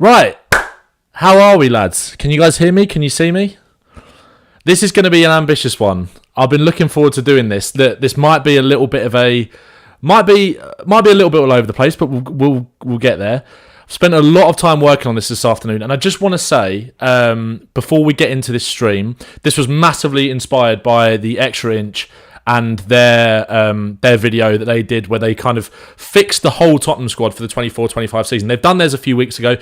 Right, how are we, lads? Can you guys hear me? Can you see me? This is going to be an ambitious one. I've been looking forward to doing this. This might be a little bit of a, might be a little bit all over the place, but we'll get there. I've spent a lot of time working on this afternoon, and I just want to say, before we get into this stream, this was massively inspired by the Extra Inch and their video that they did where they kind of fixed the whole Tottenham squad for the 24-25 season. They've done theirs a few weeks ago.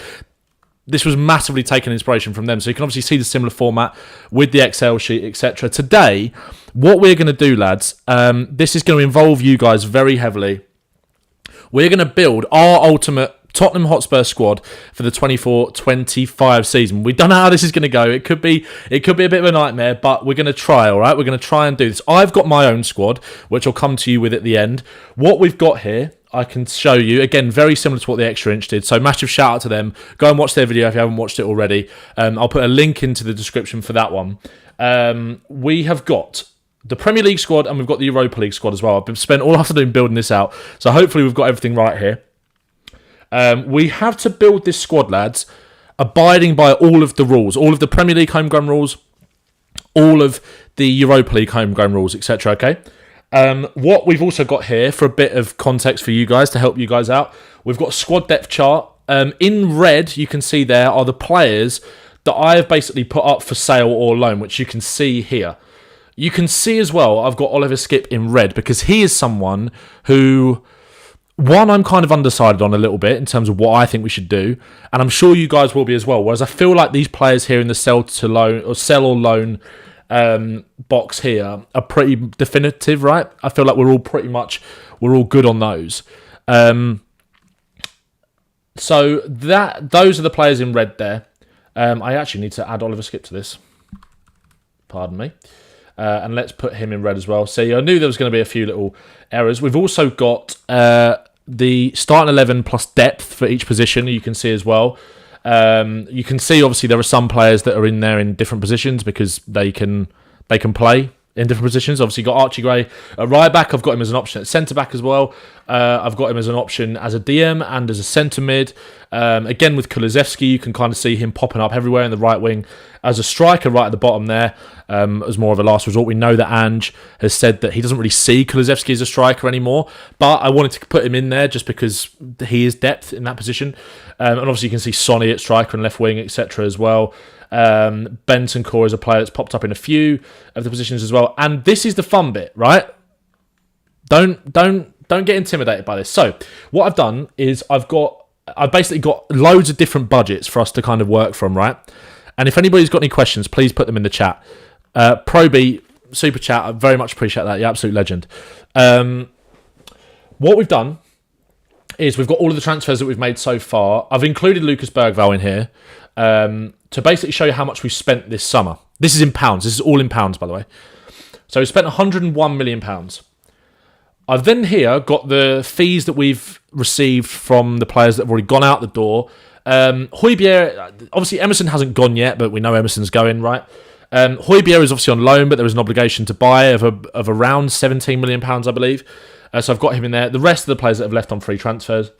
This was massively taken inspiration from them. So you can obviously see the similar format with the Excel sheet, etc. Today, what we're going to do, lads, this is going to involve you guys very heavily. We're going to build our ultimate Tottenham Hotspur squad for the 24-25 season. We don't know how this is going to go. It could be a bit of a nightmare, but we're going to try, all right? We're going to try and do this. I've got my own squad, which I'll come to you with at the end. What we've got here, I can show you. Again, very similar to what the Extra Inch did. So massive shout out to them. Go and watch their video if you haven't watched it already. I'll put a link into the description for that one. We have got the Premier League squad and we've got the Europa League squad as well. I've spent all afternoon building this out. So hopefully we've got everything right here. We have to build this squad, lads, abiding by all of the rules. All of the Premier League homegrown rules. All of the Europa League homegrown rules, etc. Okay? What we've also got here, for a bit of context for you guys, to help you guys out, we've got a squad depth chart. In red, you can see there are the players that I have basically put up for sale or loan, which you can see here. You can see as well, I've got Oliver Skipp in red, because he is someone who, one, I'm kind of undecided on a little bit in terms of what I think we should do, and I'm sure you guys will be as well, whereas I feel like these players here in the sell or loan box here are pretty definitive, right? I feel like we're all good on those. So those are the players in red there. I actually need to add Oliver Skipp to this. Pardon me. And let's put him in red as well. See, I knew there was going to be a few little errors. We've also got the starting 11 plus depth for each position. You can see as well. You can see, obviously, there are some players that are in there in different positions because they can play in different positions. Obviously, got Archie Gray at right back. I've got him as an option at centre back as well. I've got him as an option as a DM and as a centre mid. Again, with Kulusevski, you can kind of see him popping up everywhere in the right wing as a striker right at the bottom there. As more of a last resort. We know that Ange has said that he doesn't really see Kulusevski as a striker anymore, but I wanted to put him in there just because he is depth in that position. And obviously you can see Sonny at striker and left wing, etc. as well. Bentancur is a player that's popped up in a few of the positions as well. And this is the fun bit, right? Don't get intimidated by this. So what I've done is I've basically got loads of different budgets for us to kind of work from, right? And if anybody's got any questions, please put them in the chat. Proby, super chat, I very much appreciate that. You're absolute legend. What we've done is we've got all of the transfers that we've made so far. I've included Lucas Bergvall in here to basically show you how much we've spent this summer. This is in pounds. This is all in pounds, by the way. So we spent £101 million. I've then here got the fees that we've received from the players that have already gone out the door. Højbjerg, obviously Emerson hasn't gone yet, but we know Emerson's going, right? Højbjerg is obviously on loan, but there is an obligation to buy of around £17 million, I believe. So I've got him in there. The rest of the players that have left on free transfers.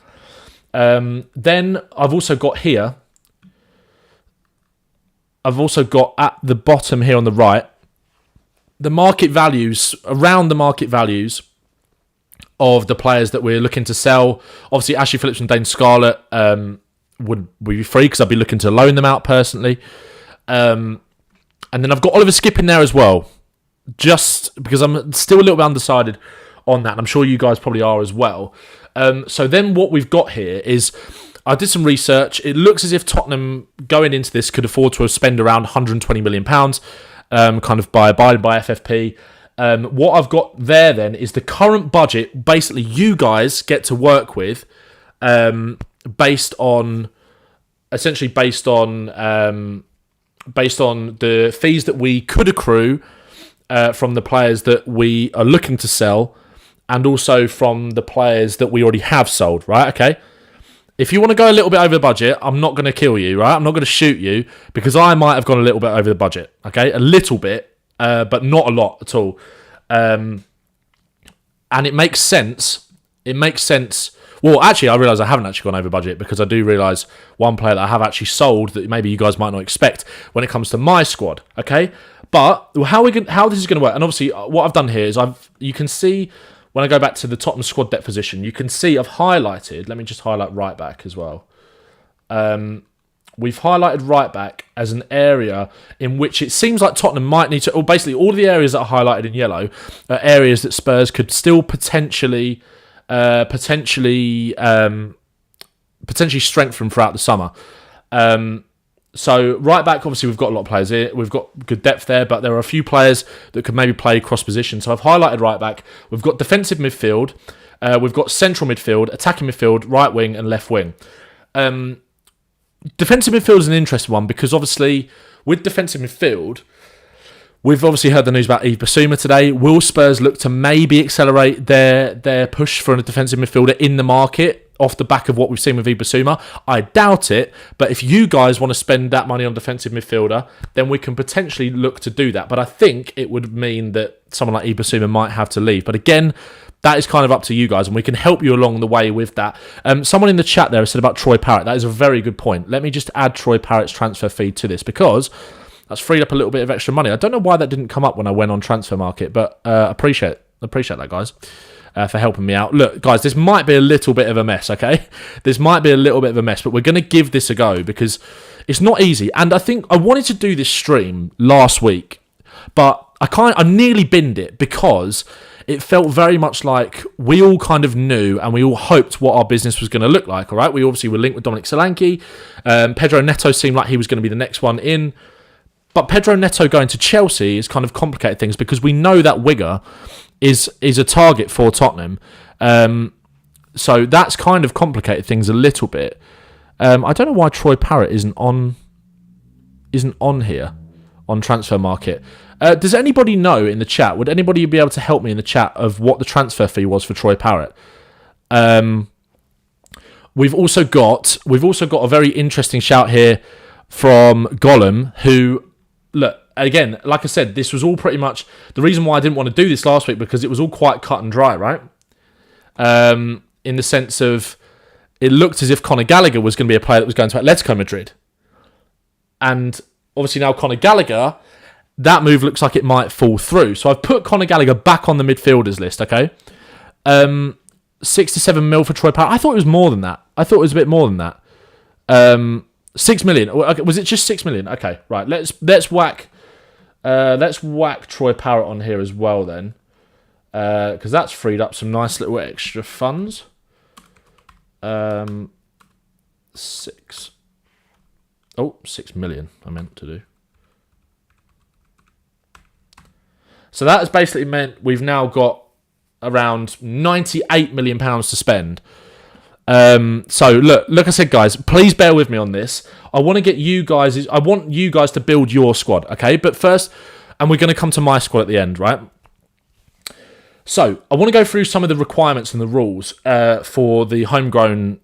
Then I've also got here, at the bottom here on the right, the market values, around the market values of the players that we're looking to sell. Obviously, Ashley Phillips and Dane Scarlett would be free because I'd be looking to loan them out personally. And then I've got Oliver Skipp in there as well, just because I'm still a little bit undecided on that, and I'm sure you guys probably are as well. So then what we've got here is, I did some research. It looks as if Tottenham, going into this, could afford to spend around £120 million, kind of by FFP. What I've got there then is the current budget, basically you guys get to work with, based on the fees that we could accrue from the players that we are looking to sell, and also from the players that we already have sold, right? Okay. If you want to go a little bit over the budget, I'm not going to kill you, right? I'm not going to shoot you, because I might have gone a little bit over the budget, okay? A little bit, but not a lot at all. And it makes sense. It makes sense Well, actually, I realise I haven't actually gone over budget because I do realise one player that I have actually sold that maybe you guys might not expect when it comes to my squad. Okay, but how this is going to work, and obviously what I've done here is you can see when I go back to the Tottenham squad depth position, you can see I've highlighted. Let me just highlight right back as well. We've highlighted right back as an area in which it seems like Tottenham might need to, or basically all of the areas that are highlighted in yellow are areas that Spurs could still potentially strengthen throughout the summer. So right back, obviously we've got a lot of players here. We've got good depth there, but there are a few players that could maybe play cross position. So I've highlighted right back. We've got defensive midfield. We've got central midfield, attacking midfield, right wing and left wing. Defensive midfield is an interesting one because obviously with defensive midfield, we've obviously heard the news about Yves Bissouma today. Will Spurs look to maybe accelerate their push for a defensive midfielder in the market off the back of what we've seen with Yves Bissouma? I doubt it, but if you guys want to spend that money on defensive midfielder, then we can potentially look to do that. But I think it would mean that someone like Yves Bissouma might have to leave. But again, that is kind of up to you guys, and we can help you along the way with that. Someone in the chat there said about Troy Parrott. That is a very good point. Let me just add Troy Parrott's transfer fee to this because that's freed up a little bit of extra money. I don't know why that didn't come up when I went on Transfer Market, but appreciate that, guys, for helping me out. Look, guys, this might be a little bit of a mess, okay? This might be a little bit of a mess, but we're going to give this a go because it's not easy. And I think I wanted to do this stream last week, but I nearly binned it because it felt very much like we all kind of knew and we all hoped what our business was going to look like, all right? We obviously were linked with Dominic Solanke. Pedro Neto seemed like he was going to be the next one in. But Pedro Neto going to Chelsea has kind of complicated things because we know that winger is a target for Tottenham. So that's kind of complicated things a little bit. I don't know why Troy Parrott isn't on here on Transfer Market. Does anybody know in the chat? Would anybody be able to help me in the chat of what the transfer fee was for Troy Parrott? We've also got a very interesting shout here from Gollum, who, look, again, like I said, this was all pretty much the reason why I didn't want to do this last week, because it was all quite cut and dry, right? In the sense of it looked as if Conor Gallagher was going to be a player that was going to Atletico Madrid. And obviously now Conor Gallagher, that move looks like it might fall through. So I've put Conor Gallagher back on the midfielders list, okay? 6 to 7 mil for Troy Parrott. I thought it was more than that. I thought it was a bit more than that. 6 million. Okay, was it just 6 million? Okay, right. Let's whack Troy Parrott on here as well then, because that's freed up some nice little extra funds. 6 million. I meant to do. So that has basically meant we've now got around £98 million to spend. So look, like I said, guys, please bear with me on this. I want you guys to build your squad, okay? But first, and we're going to come to my squad at the end, right? So I want to go through some of the requirements and the rules for the homegrown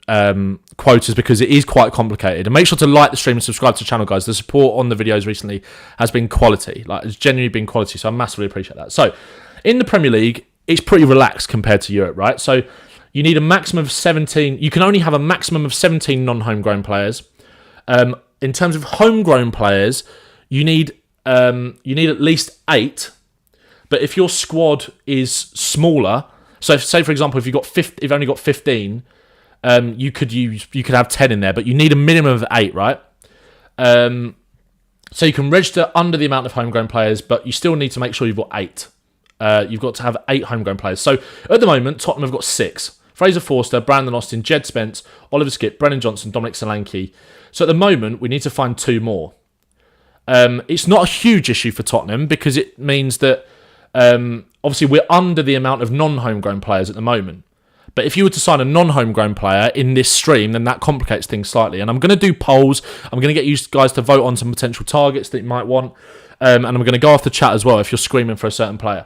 quotas, because it is quite complicated. And make sure to like the stream and subscribe to the channel, guys. The support on the videos recently has been quality. Like, it's genuinely been quality, so I massively appreciate that. So in the Premier League, it's pretty relaxed compared to Europe, right? So you need a maximum of 17. You can only have a maximum of 17 non-homegrown players. In terms of homegrown players, you need at least 8. But if your squad is smaller, so say for example, if you've only got 15, you could have 10 in there, but you need a minimum of 8, right? So you can register under the amount of homegrown players, but you still need to make sure you've got 8. You've got to have 8 homegrown players. So at the moment, Tottenham have got 6. Fraser Forster, Brandon Austin, Jed Spence, Oliver Skipp, Brennan Johnson, Dominic Solanke. So at the moment, we need to find 2 more. It's not a huge issue for Tottenham because it means that obviously we're under the amount of non-homegrown players at the moment. But if you were to sign a non-homegrown player in this stream, then that complicates things slightly. And I'm going to do polls. I'm going to get you guys to vote on some potential targets that you might want. And I'm going to go off the chat as well if you're screaming for a certain player.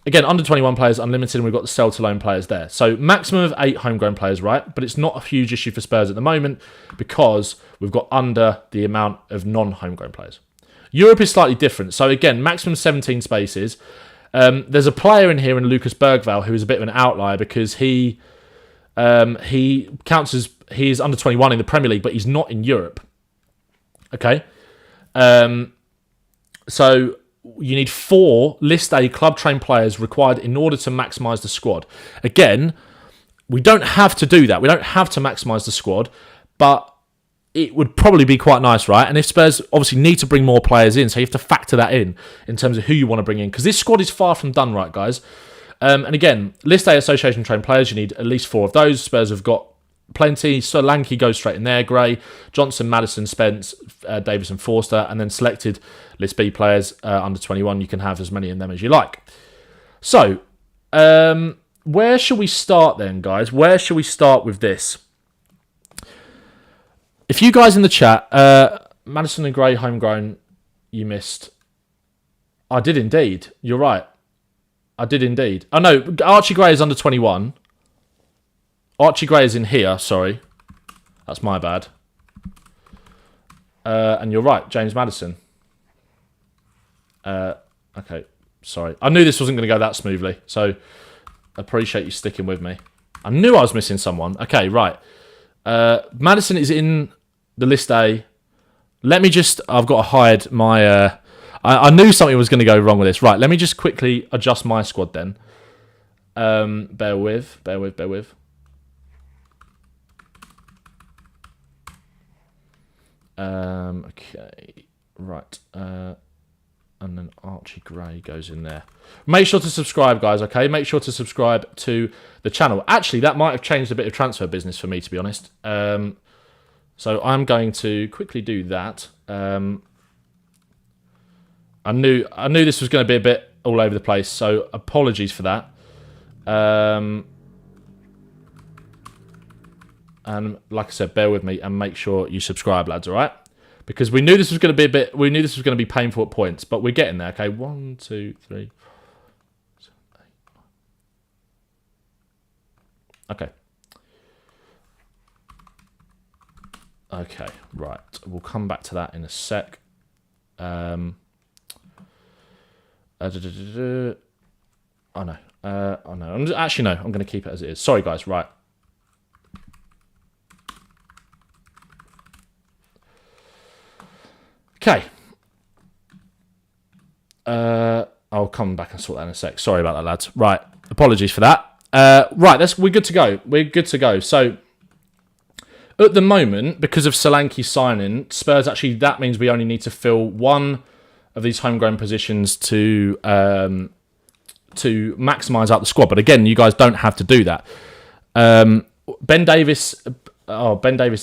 Again, under 21 players, unlimited, and we've got the sell to loan players there. So maximum of 8 homegrown players, right? But it's not a huge issue for Spurs at the moment because we've got under the amount of non-homegrown players. Europe is slightly different. So again, maximum 17 spaces. There's a player in here in Lucas Bergvall who is a bit of an outlier because he He counts as he is under 21 in the Premier League, but he's not in Europe. Okay, so you need 4 List A club trained players required in order to maximise the squad. Again, we don't have to do that. We don't have to maximise the squad, but it would probably be quite nice, right? And if Spurs obviously need to bring more players in, so you have to factor that in terms of who you want to bring in, because this squad is far from done, right, guys? And again, List A association trained players, you need at least 4 of those. Spurs have got plenty. Solanke goes straight in there. Gray, Johnson, Maddison, Spence, Davis and Forster. And then selected List B players under 21. You can have as many of them as you like. So, where shall we start then, guys? Where shall we start with this? If you guys in the chat, Maddison and Gray, Homegrown, you missed. I did indeed. You're right. I did indeed. Oh no, Archie Gray is under 21. Archie Gray is in here, sorry. That's my bad. And you're right, James Maddison. Okay, sorry. I knew this wasn't going to go that smoothly, so appreciate you sticking with me. I knew I was missing someone. Okay, right. Maddison is in the List A. Let me just... I've got to hide my... I knew something was going to go wrong with this. Right, let me just quickly adjust my squad then. Bear with. Okay, right. And then Archie Gray goes in there. Make sure to subscribe, guys, okay? Make sure to subscribe to the channel. Actually, that might have changed a bit of transfer business for me, to be honest. So I'm going to quickly do that. I knew this was going to be a bit all over the place, so apologies for that. And like I said, bear with me and make sure you subscribe, lads, all right? Because we knew this was going to be we knew this was going to be painful at points, but we're getting there, okay? 1, 2, 3, 7, 8. Okay. Okay, right. We'll come back to that in a sec. Oh no. Oh no. Actually, no. I'm going to keep it as it is. Sorry, guys. Right. Okay. I'll come back and sort that in a sec. Sorry about that, lads. Right. Apologies for that. Right. We're good to go. We're good to go. So, at the moment, because of Solanke's signing, Spurs actually, that means we only need to fill one of these homegrown positions to maximise out the squad. But again, you guys don't have to do that. Ben Davis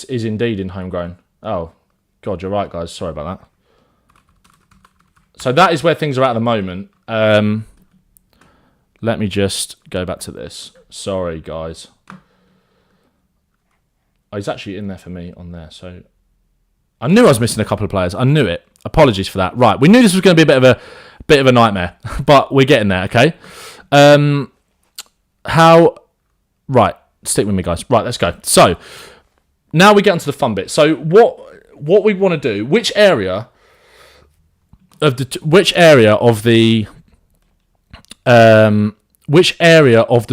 is indeed in homegrown. Oh, God, you're right, guys. Sorry about that. So that is where things are at the moment. Let me just go back to this. Sorry, guys. Oh, he's actually in there for me on there. So I knew I was missing a couple of players. I knew it. Apologies for that. Right, we knew this was going to be a bit of a nightmare, but we're getting there. Okay. Right, stick with me, guys. Right, let's go. So now we get onto the fun bit. So what we want to do? Which area of the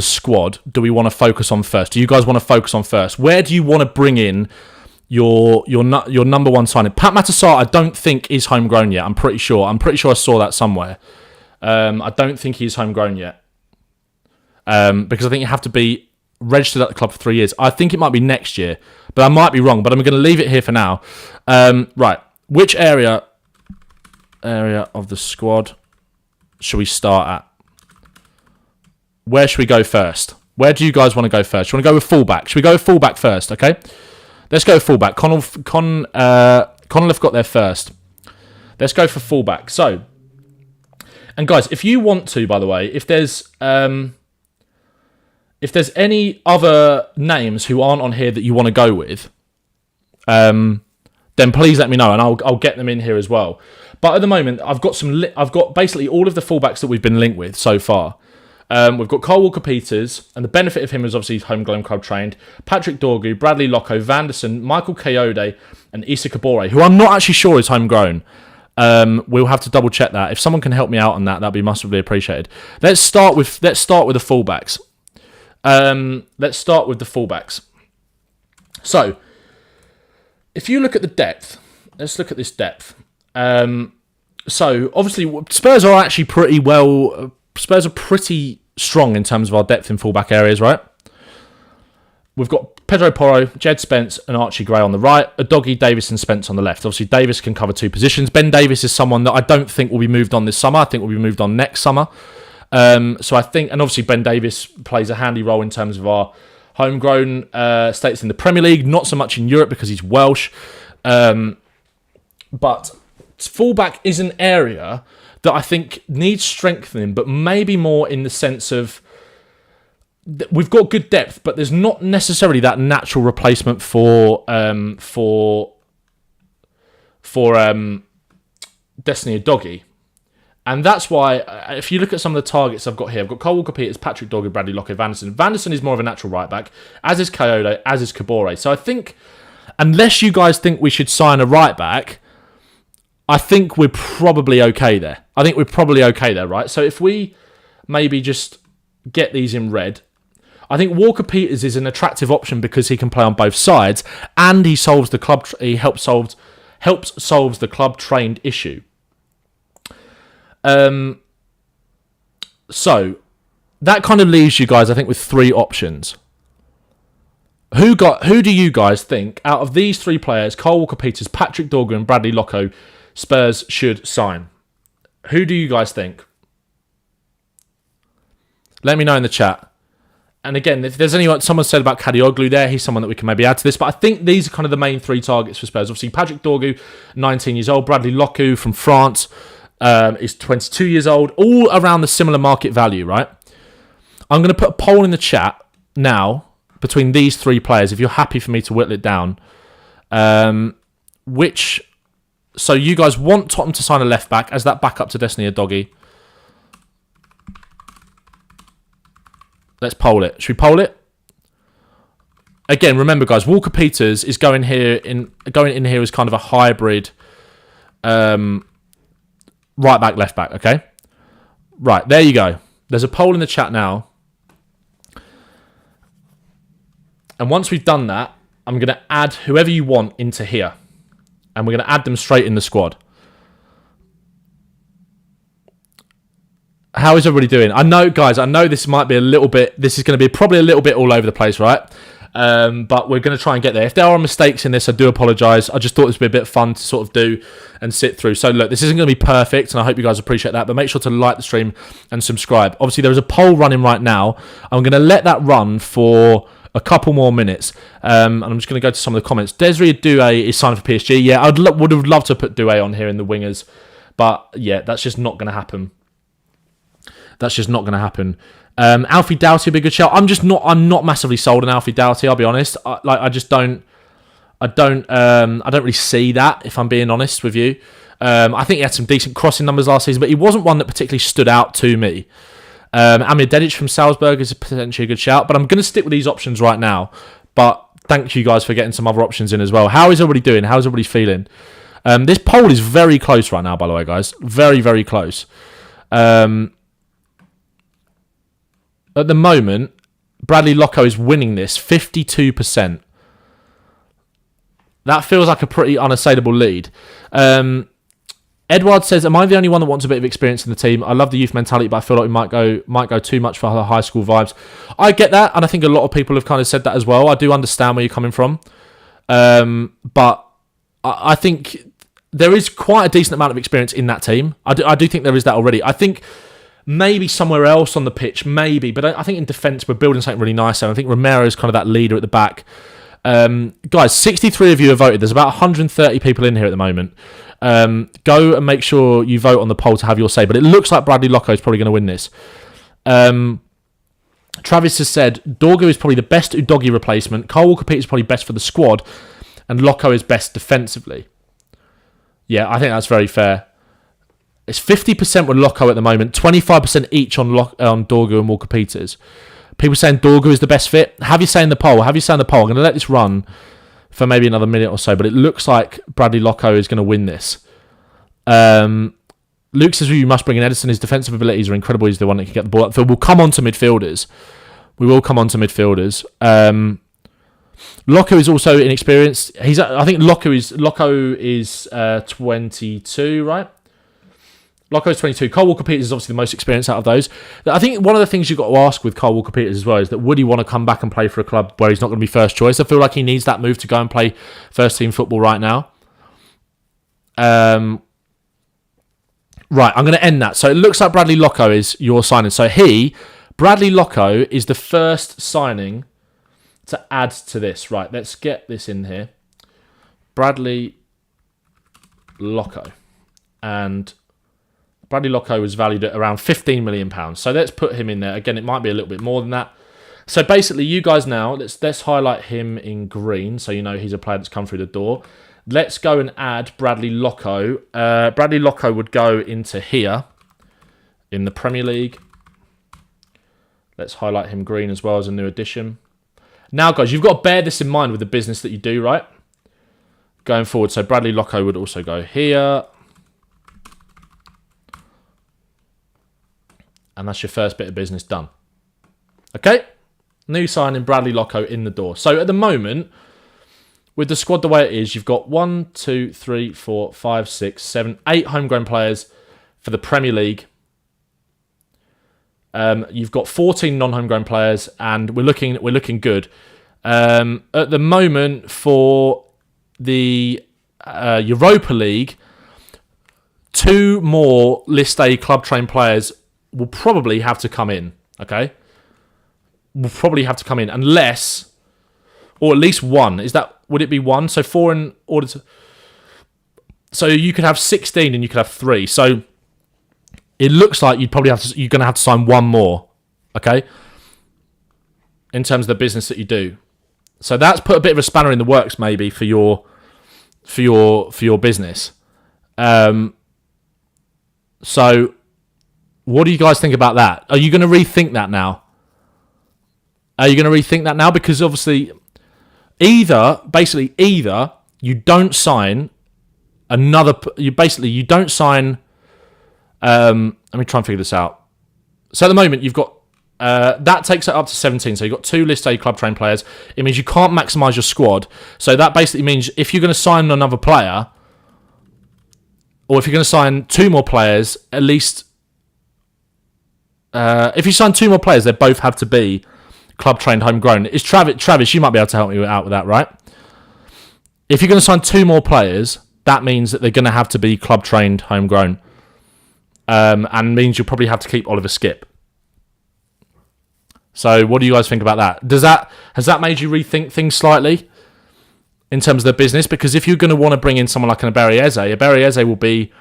squad do we want to focus on first? Do you guys want to focus on first? Where do you want to bring in your number one signing? Pat Matasar, I don't think is homegrown yet. I'm pretty sure I saw that somewhere. I don't think he's homegrown yet. Because I think you have to be registered at the club for 3 years. I think it might be next year, but I might be wrong. But I'm going to leave it here for now. Right, which area of the squad should we start at? Where should we go first? Where do you guys want to go first? You want to go with fullback? Should we go with fullback first? Okay, let's go with fullback. Connell have got there first. Let's go for fullback. So, and guys, if you want to, by the way, if there's any other names who aren't on here that you want to go with, then please let me know, and I'll get them in here as well. But at the moment, I've got basically all of the fullbacks that we've been linked with so far. We've got Kyle Walker-Peters, and the benefit of him is obviously homegrown club trained. Patrick Dorgu, Bradley Locko, Vanderson, Michael Kayode, and Issa Kabore, who I'm not actually sure is homegrown. We'll have to double check that. If someone can help me out on that, that'd be massively appreciated. Let's start with the fullbacks. Let's start with the fullbacks. So, if you look at the depth, let's look at this depth. So, obviously, Spurs are actually Spurs are pretty strong in terms of our depth in fullback areas, right? We've got Pedro Porro, Jed Spence, and Archie Gray on the right. Udogie, Davis, and Spence on the left. Obviously, Davis can cover 2 positions. Ben Davis is someone that I don't think will be moved on this summer. I think will be moved on next summer. So I think, and obviously Ben Davis plays a handy role in terms of our homegrown status in the Premier League. Not so much in Europe because he's Welsh. But fullback is an area that I think needs strengthening, but maybe more in the sense of we've got good depth, but there's not necessarily that natural replacement for Destiny Udogie. And that's why, if you look at some of the targets I've got here, I've got Cole Walker-Peters, Patrick Dorgu, Bradley Locke, Vanderson. Vanderson is more of a natural right-back, as is Kyoto, as is Kabore. So I think, unless you guys think we should sign a right-back, I think we're probably okay there. Right? So if we maybe just get these in red, I think Walker-Peters is an attractive option because he can play on both sides, and he solves the club. He helps solve the club-trained issue. So that kind of leaves you guys, I think, with 3 options. Who do you guys think out of these 3 players, Cole Walker-Peters, Patrick Dorgu, and Bradley Locke, Spurs should sign? Who do you guys think? Let me know in the chat. And again, if there's anyone, someone said about Kadioglu there, he's someone that we can maybe add to this. But I think these are kind of the main 3 targets for Spurs. Obviously, Patrick Dorgu, 19 years old. Bradley Locke from France. Is 22 years old, all around the similar market value, right? I'm going to put a poll in the chat now between these 3 players, if you're happy for me to whittle it down. So you guys want Tottenham to sign a left-back as that backup to Destiny Udogie. Let's poll it. Should we poll it? Again, remember, guys, Walker-Peters is going in here as kind of a hybrid right back, left back, okay? Right, there you go. There's a poll in the chat now. And once we've done that, I'm going to add whoever you want into here. And we're going to add them straight in the squad. How is everybody doing? I know, guys, this might be this is going to be probably a little bit all over the place, right? But we're going to try and get there. If there are mistakes in this, I do apologise. I just thought this would be a bit fun to sort of do and sit through. So look, this isn't going to be perfect, and I hope you guys appreciate that. But make sure to like the stream and subscribe. Obviously, there is a poll running right now. I'm going to let that run for a couple more minutes. And I'm just going to go to some of the comments. Desiree Doué is signing for PSG. Yeah, I would have loved to put Doué on here in the wingers. But yeah, that's just not going to happen. Alfie Doughty would be a good shout. I'm not massively sold on Alfie Doughty, I'll be honest. I don't really see that, if I'm being honest with you. I think he had some decent crossing numbers last season, but he wasn't one that particularly stood out to me. Amir Dedic from Salzburg is potentially a good shout, but I'm going to stick with these options right now. But thank you guys for getting some other options in as well. How is everybody doing? How is everybody feeling? This poll is very close right now, by the way, guys. Very, very close. At the moment, Bradley Locke is winning this 52%. That feels like a pretty unassailable lead. Edward says, am I the only one that wants a bit of experience in the team? I love the youth mentality, but I feel like we might go too much for the high school vibes. I get that, and I think a lot of people have kind of said that as well. I do understand where you're coming from. But I think there is quite a decent amount of experience in that team. I do think there is that already. I think maybe somewhere else on the pitch, maybe. But I think in defence, we're building something really nice. And I think Romero is kind of that leader at the back. Guys, 63 of you have voted. There's about 130 people in here at the moment. Go and make sure you vote on the poll to have your say. But it looks like Bradley Locke is probably going to win this. Travis has said, Dorgu is probably the best Udogie replacement. Cole Walker-Peters is probably best for the squad. And Locke is best defensively. Yeah, I think that's very fair. It's 50% with Locke at the moment, 25% each on Dorgu and Walker-Peters. People saying Dorgu is the best fit. Have you say in the poll? I'm going to let this run for maybe another minute or so, but it looks like Bradley Locke is going to win this. Luke says you must bring in Edison. His defensive abilities are incredible. He's the one that can get the ball up. So we'll come on to midfielders. We will come on to midfielders. Locko is also inexperienced. I think Locko is 22, right? Locko is 22. Kyle Walker-Peters is obviously the most experienced out of those. I think one of the things you've got to ask with Kyle Walker-Peters as well is that would he want to come back and play for a club where he's not going to be first choice? I feel like he needs that move to go and play first team football right now. Right, I'm going to end that. So it looks like Bradley Locko is your signing. So Bradley Locko is the first signing to add to this. Right, let's get this in here. Bradley Locko. And Bradley Locko was valued at around £15 million. So let's put him in there. Again, it might be a little bit more than that. So basically, you guys now, let's highlight him in green so you know he's a player that's come through the door. Let's go and add Bradley Locko. Bradley Locko would go into here in the Premier League. Let's highlight him green as well as a new addition. Now, guys, you've got to bear this in mind with the business that you do, right? Going forward, so Bradley Locko would also go here. And that's your first bit of business done. Okay? New signing, Bradley Locko in the door. So at the moment, with the squad the way it is, you've got 1, 2, 3, 4, 5, 6, 7, 8 homegrown players for the Premier League. You've got 14 non-homegrown players, and we're looking good. At the moment, for the Europa League, 2 more List A club trained players will probably have to come in. Okay, will probably have to come in unless, or at least one. Would it be one? So 4 in order to. So you could have 16 and you could have 3. So it looks like you're going to have to sign 1 more. Okay, in terms of the business that you do. So that's put a bit of a spanner in the works, maybe for your business. So what do you guys think about that? Are you going to rethink that now? Because obviously, either you don't sign another. You don't sign. Let me try and figure this out. So at the moment, you've got that takes it up to 17. So you've got 2 List A club trained players. It means you can't maximise your squad. So that basically means if you're going to sign another player, or if you're going to sign 2 more players, at least. If you sign 2 more players, they both have to be club trained homegrown. Is Travis, you might be able to help me out with that, right? If you're going to sign 2 more players, that means that they're going to have to be club trained homegrown. And means you'll probably have to keep Oliver Skip. So what do you guys think about that? Has that made you rethink things slightly in terms of the business? Because if you're going to want to bring in someone like an Aberi will be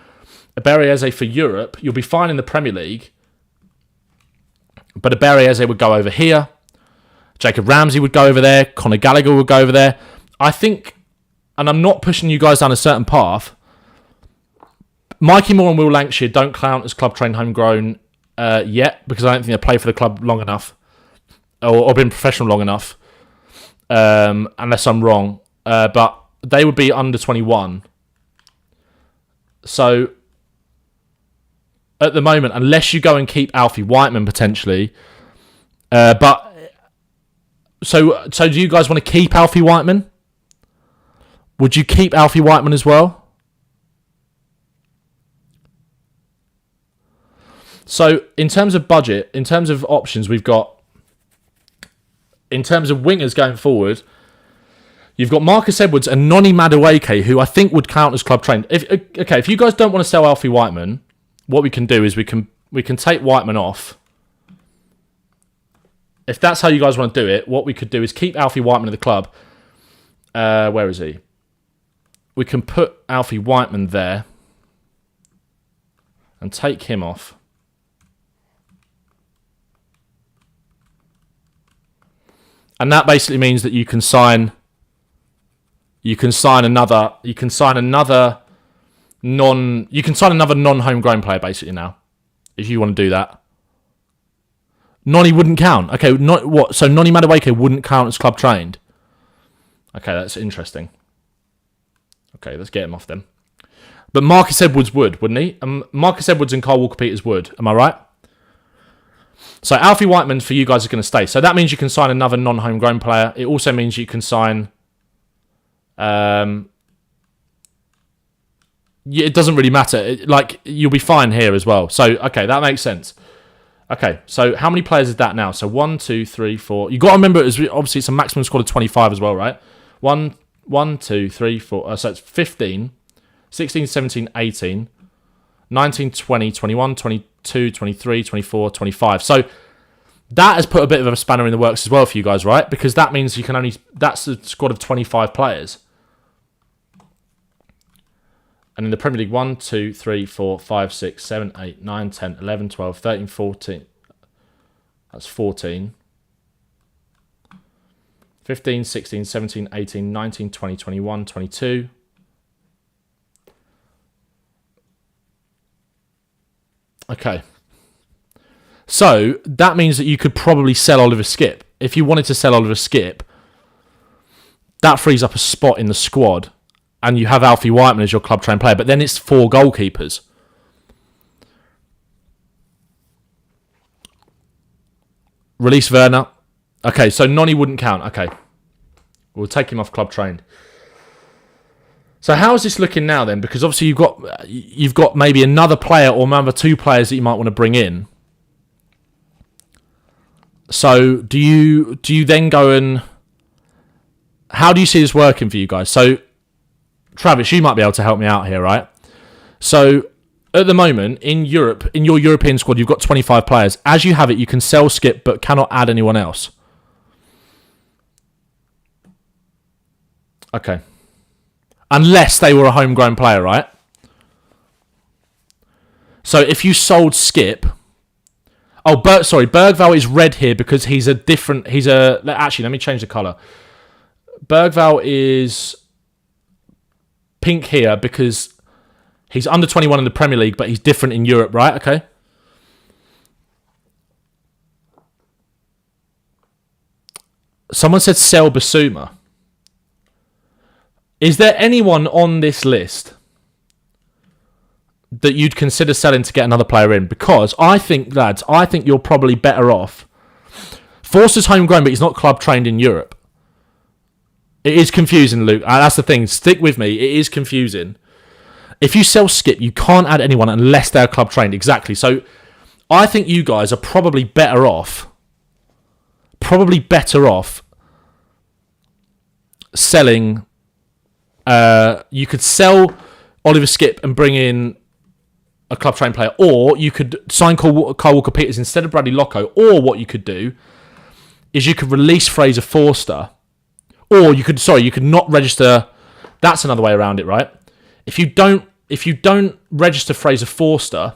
Aberi for Europe. You'll be fine in the Premier League, but Aberi would go over here. Jacob Ramsey would go over there. Conor Gallagher would go over there. I think, and I'm not pushing you guys down a certain path, Mikey Moore and Will Lancashire don't count as club trained homegrown yet, because I don't think they play for the club long enough or been professional long enough, unless I'm wrong. But they would be under 21. So at the moment, unless you go and keep Alfie Whiteman potentially, so do you guys want to keep Alfie Whiteman? Would you keep Alfie Whiteman as well? So in terms of budget, in terms of options, we've got, in terms of wingers going forward, you've got Marcus Edwards and Noni Madueke, who I think would count as club trained. If you guys don't want to sell Alfie Whiteman, what we can do is we can take Whiteman off. If that's how you guys want to do it, what we could do is keep Alfie Whiteman in the club. Where is he? We can put Alfie Whiteman there and take him off. And that basically means that you can sign another non-homegrown player basically now, if you want to do that. Noni wouldn't count. Okay, what? So Noni Madueke wouldn't count as club trained. Okay, that's interesting. Okay, let's get him off then. But Marcus Edwards would, wouldn't he? Marcus Edwards and Kyle Walker-Peters would. Am I right? So Alfie Whiteman for you guys is going to stay. So that means you can sign another non-homegrown player. It also means you can sign... it doesn't really matter. You'll be fine here as well. So, okay, that makes sense. Okay, so how many players is that now? So 1, 2, 3, 4. You got to remember, obviously it's a maximum squad of 25 as well, right? 1, 2, 3, 4. So it's 15, 16, 17, 18, 19, 20, 21, 22, 23, 24, 25. So that has put a bit of a spanner in the works as well for you guys, right? Because that means you can only... That's a squad of 25 players. And in the Premier League, 1, 2, 3, 4, 5, 6, 7, 8, 9, 10, 11, 12, 13, 14. That's 14. 15, 16, 17, 18, 19, 20, 21, 22. Okay. So that means that you could probably sell Oliver Skip. If you wanted to sell Oliver Skip, that frees up a spot in the squad. And you have Alfie Whiteman as your club-trained player. But then it's 4 goalkeepers. Release Werner. Okay, so Noni wouldn't count. Okay. We'll take him off club-trained. So how is this looking now then? Because obviously you've got maybe another player or maybe 2 players that you might want to bring in. So do you then go and... How do you see this working for you guys? So... Travis, you might be able to help me out here, right? So, at the moment, in Europe, in your European squad, you've got 25 players. As you have it, you can sell Skip, but cannot add anyone else. Okay. Unless they were a homegrown player, right? So, if you sold Skip... Oh, Bergvall is red here because he's a different... Actually, let me change the colour. Bergvall is... pink here because he's under 21 in the Premier League, but he's different in Europe, right? Okay. Someone said sell Basuma. Is there anyone on this list that you'd consider selling to get another player in? Because I think, lads, you're probably better off. Forster's homegrown, but he's not club trained in Europe. It is confusing, Luke. That's the thing. Stick with me. It is confusing. If you sell Skip, you can't add anyone unless they're club trained. Exactly. So I think you guys are probably better off selling. You could sell Oliver Skip and bring in a club trained player, or you could sign Kyle Walker-Peters instead of Bradley Locko, or what you could do is you could release Fraser Forster. Or you could not register. That's another way around it, right? If you don't register Fraser Forster,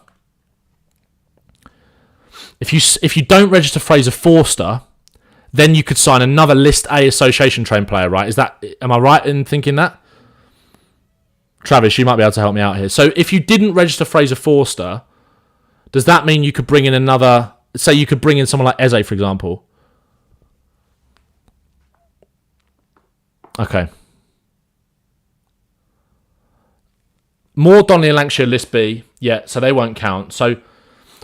if you don't register Fraser Forster, then you could sign another List A association trained player, right? Am I right in thinking that? Travis, you might be able to help me out here. So if you didn't register Fraser Forster, does that mean you could bring in another? Say you could bring in someone like Eze, for example. Okay. More Donnelly and Lancashire List B. Yeah, so they won't count. So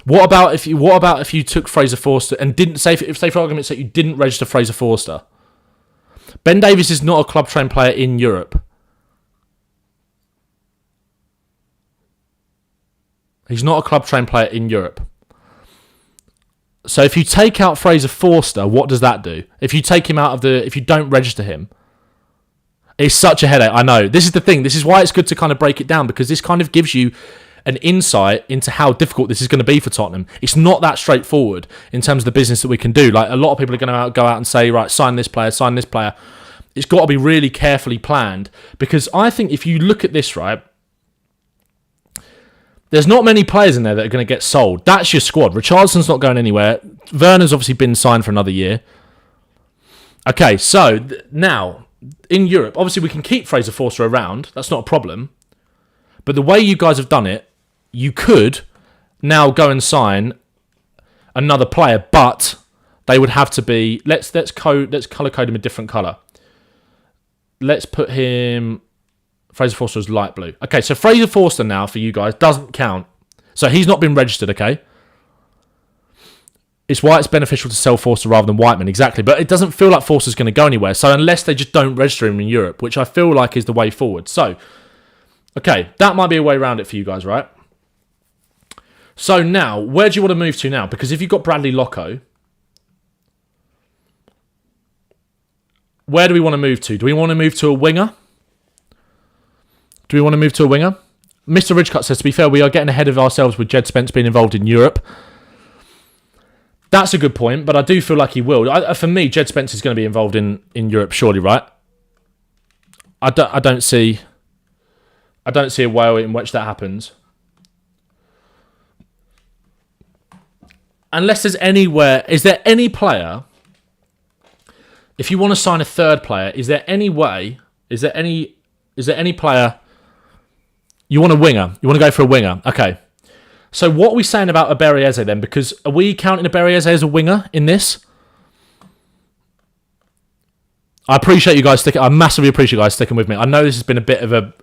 what about if you took Fraser Forster and didn't say for argument's sake you didn't register Fraser Forster? Ben Davies is not a club trained player in Europe. He's not a club trained player in Europe. So if you take out Fraser Forster, what does that do? If you take him out of if you don't register him, it's such a headache. I know. This is the thing. This is why it's good to kind of break it down, because this kind of gives you an insight into how difficult this is going to be for Tottenham. It's not that straightforward in terms of the business that we can do. Like, a lot of people are going to go out and say, right, sign this player, sign this player. It's got to be really carefully planned, because I think if you look at this, right, there's not many players in there that are going to get sold. That's your squad. Richardson's not going anywhere. Werner's obviously been signed for another year. Okay, so now... in Europe, obviously we can keep Fraser Forster around. That's not a problem. But the way you guys have done it, you could now go and sign another player, but they would have to be... Let's colour code him a different colour. Let's put him... Fraser Forster is light blue. Okay, so Fraser Forster now, for you guys, doesn't count. So he's not been registered, okay? It's why it's beneficial to sell Forster rather than Whiteman, exactly. But it doesn't feel like Forster's going to go anywhere. So unless they just don't register him in Europe, which I feel like is the way forward. So, okay, that might be a way around it for you guys, right? So now, where do you want to move to now? Because if you've got Bradley Locko, where do we want to move to? Do we want to move to a winger? Mr. Ridgecut says, to be fair, we are getting ahead of ourselves with Jed Spence being involved in Europe. That's a good point, but I do feel like he will. For me, Jed Spence is going to be involved in Europe, surely, right? I don't see a way in which that happens. Unless there's anywhere... Is there any player... If you want to sign a third player, is there any way... Is there any player... You want a winger. You want to go for a winger. Okay. So what are we saying about Eberechi then? Because are we counting Eberechi as a winger in this? I appreciate you guys sticking. I massively appreciate you guys sticking with me. I know this has been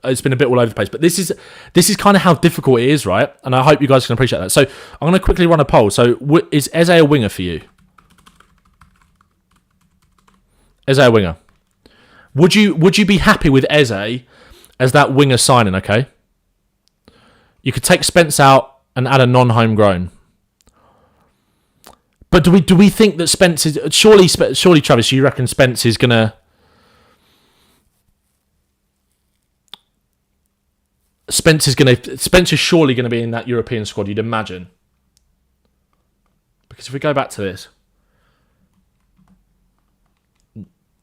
it's been a bit all over the place, but this is kind of how difficult it is, right? And I hope you guys can appreciate that. So I'm going to quickly run a poll. So is Eze a winger for you? Eze a winger? Would you be happy with Eze as that winger signing? Okay. You could take Spence out and add a non-homegrown. But do we think that Spence is... Surely, Travis, you reckon Spence is going to... Spence is surely going to be in that European squad, you'd imagine. Because if we go back to this...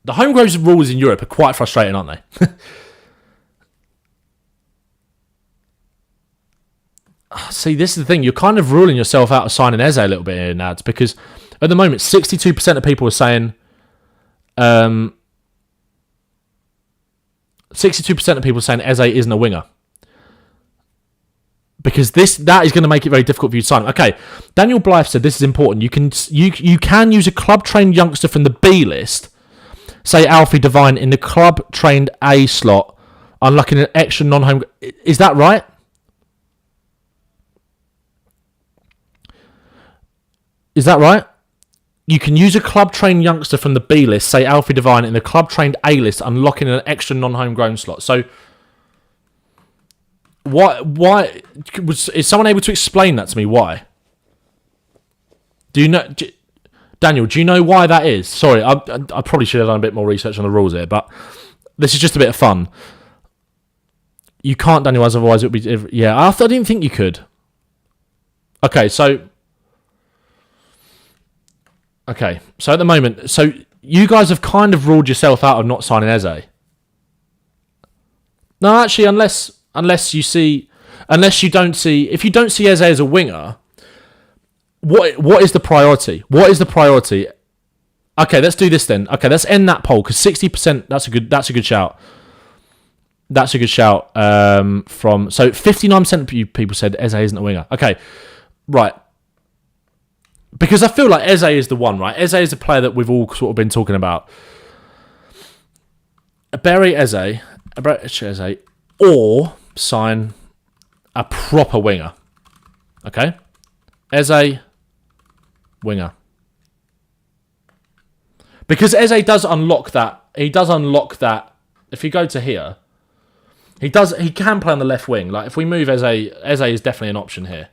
The homegrown rules in Europe are quite frustrating, aren't they? See, this is the thing. You're kind of ruling yourself out of signing Eze a little bit here, Nads, because at the moment, 62% of people are saying... 62% of people are saying Eze isn't a winger. Because that is going to make it very difficult for you to sign him. Okay, Daniel Blythe said this is important. You can use a club-trained youngster from the B list, say Alfie Devine, in the club-trained A slot, unlocking an extra non-home... Is that right? Is that right? You can use a club-trained youngster from the B list, say Alfie Devine, in the club-trained A list, unlocking an extra non-homegrown slot. So, why is someone able to explain that to me? Why? Do you know, Daniel? Do you know why that is? Sorry, I probably should have done a bit more research on the rules here, but this is just a bit of fun. You can't, Daniel, as otherwise it would be... Yeah, I didn't think you could. Okay, so... Okay, so at the moment, so you guys have kind of ruled yourself out of not signing Eze. No, actually, unless you don't see, if you don't see Eze as a winger, what is the priority? What is the priority? Okay, let's do this then. Okay, let's end that poll because 60%. That's a good shout. That's a good shout. From so 59% of you people said Eze isn't a winger. Okay, right. Because I feel like Eze is the one, right? Eze is the player that we've all sort of been talking about. Bury Eze, or sign a proper winger. Okay? Eze, winger. Because Eze does unlock that. He does unlock that. If you go to here, he can play on the left wing. Like, if we move Eze is definitely an option here.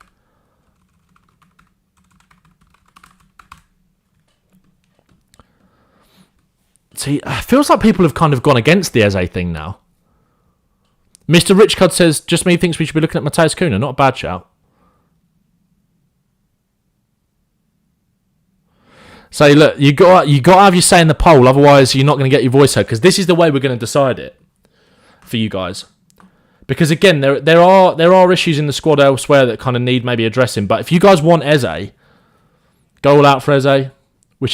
See, it feels like people have kind of gone against the Eze thing now. Mr. Richcud says, just me thinks we should be looking at Matthias Cunha. Not a bad shout. So, look, you got to have your say in the poll, otherwise you're not going to get your voice heard, because this is the way we're going to decide it for you guys. Because, again, there are issues in the squad elsewhere that kind of need maybe addressing, but if you guys want Eze, go all out for Eze. We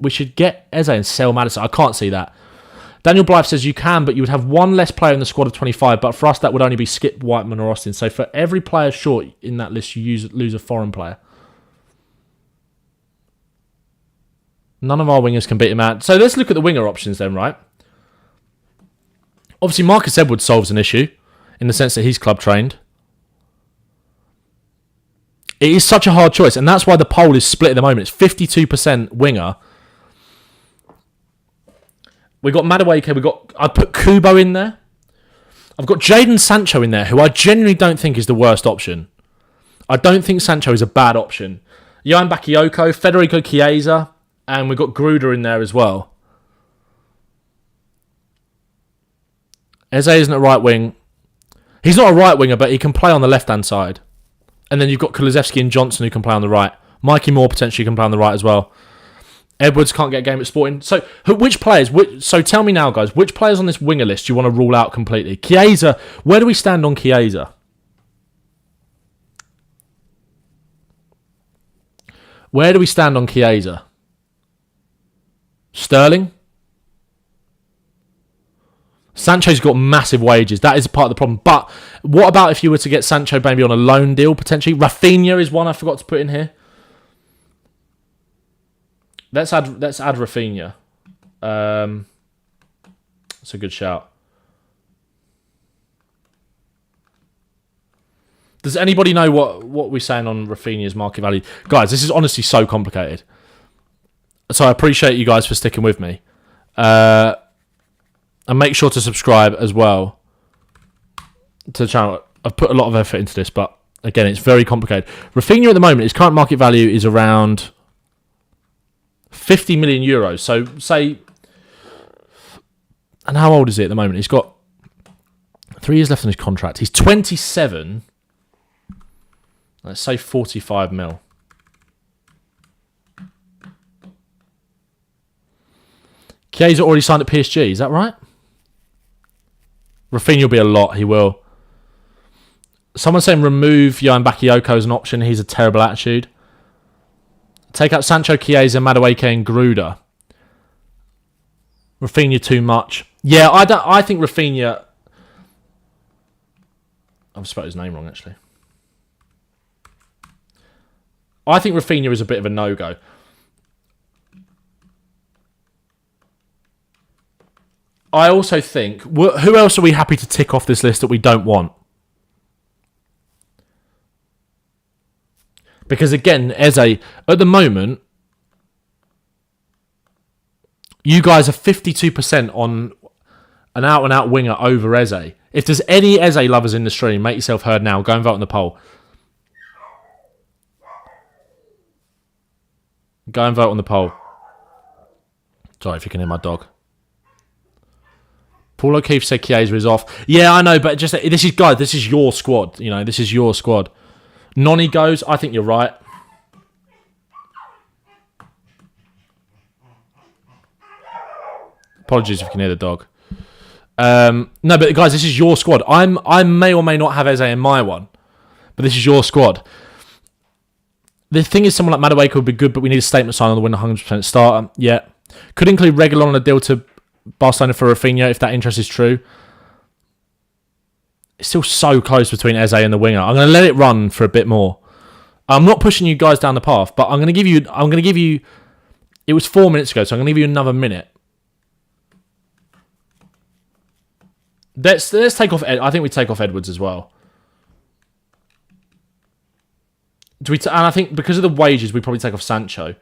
should get Eze and sell Maddison. I can't see that. Daniel Blythe says you can, but you would have one less player in the squad of 25. But for us, that would only be Skip, Whiteman, or Austin. So for every player short in that list, you lose a foreign player. None of our wingers can beat him out. So let's look at the winger options then, right? Obviously, Marcus Edwards solves an issue in the sense that he's club trained. It is such a hard choice, and that's why the poll is split at the moment. It's 52% winger. We got Madueke. I put Kubo in there. I've got Jadon Sancho in there, who I genuinely don't think is the worst option. I don't think Sancho is a bad option. Johan Bakayoko, Federico Chiesa, and we've got Gruder in there as well. Eze isn't a right wing. He's not a right winger, but he can play on the left-hand side. And then you've got Kulusevski and Johnson who can play on the right. Mikey Moore potentially can play on the right as well. Edwards can't get a game at Sporting. So which players... So tell me now, guys, which players on this winger list do you want to rule out completely? Chiesa, where do we stand on Chiesa? Where do we stand on Chiesa? Sterling? Sancho's got massive wages. That is part of the problem. But what about if you were to get Sancho maybe on a loan deal, potentially? Rafinha is one I forgot to put in here. Let's add Rafinha. That's a good shout. Does anybody know what we're saying on Rafinha's market value? Guys, this is honestly so complicated. So I appreciate you guys for sticking with me. And make sure to subscribe as well to the channel. I've put a lot of effort into this, but again, it's very complicated. Rafinha at the moment, his current market value is around 50 million euros. So say, and how old is he at the moment? He's got 3 years left on his contract. He's 27. Let's say 45 mil. Chiesa already signed at PSG, is that right? Rafinha will be a lot, he will. Someone's saying remove Johan Bakayoko as an option. He's a terrible attitude. Take out Sancho, Chiesa, Madueke and Gruder. Rafinha too much. Yeah, I think Rafinha... I've spelled his name wrong, actually. I think Rafinha is a bit of a no-go. I also think... Who else are we happy to tick off this list that we don't want? Because again, Eze, at the moment, you guys are 52% on an out-and-out winger over Eze. If there's any Eze lovers in the stream, make yourself heard now. Go and vote on the poll. Go and vote on the poll. Sorry if you can hear my dog. Paul O'Keefe said Chiesa is off. Yeah, I know, but just this is your squad. You know, this is your squad. Noni goes. I think you're right. Apologies if you can hear the dog. No, but guys, this is your squad. I may or may not have Eze in my one, but this is your squad. The thing is, someone like Madueke would be good, but we need a statement sign on the win 100% starter. Yeah, could include Reguilon on a deal to Barcelona for Rafinha if that interest is true. It's still so close between Eze and the winger. I'm going to let it run for a bit more. I'm not pushing you guys down the path, but I'm going to give you. It was 4 minutes ago, so I'm going to give you another minute. Let's take off. I think we take off Edwards as well. And I think because of the wages, we probably take off Sancho.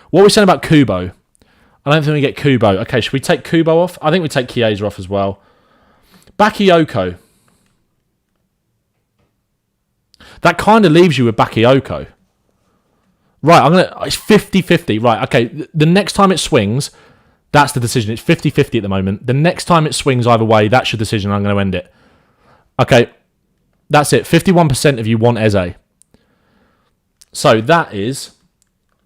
What are we saying about Kubo? I don't think we get Kubo. Okay, should we take Kubo off? I think we take Chiesa off as well. Bakayoko. That kind of leaves you with Bakayoko. Right, it's 50-50. Right, okay, the next time it swings, that's the decision. It's 50-50 at the moment. The next time it swings either way, that's your decision. I'm going to end it. Okay, that's it. 51% of you want Eze. So that is...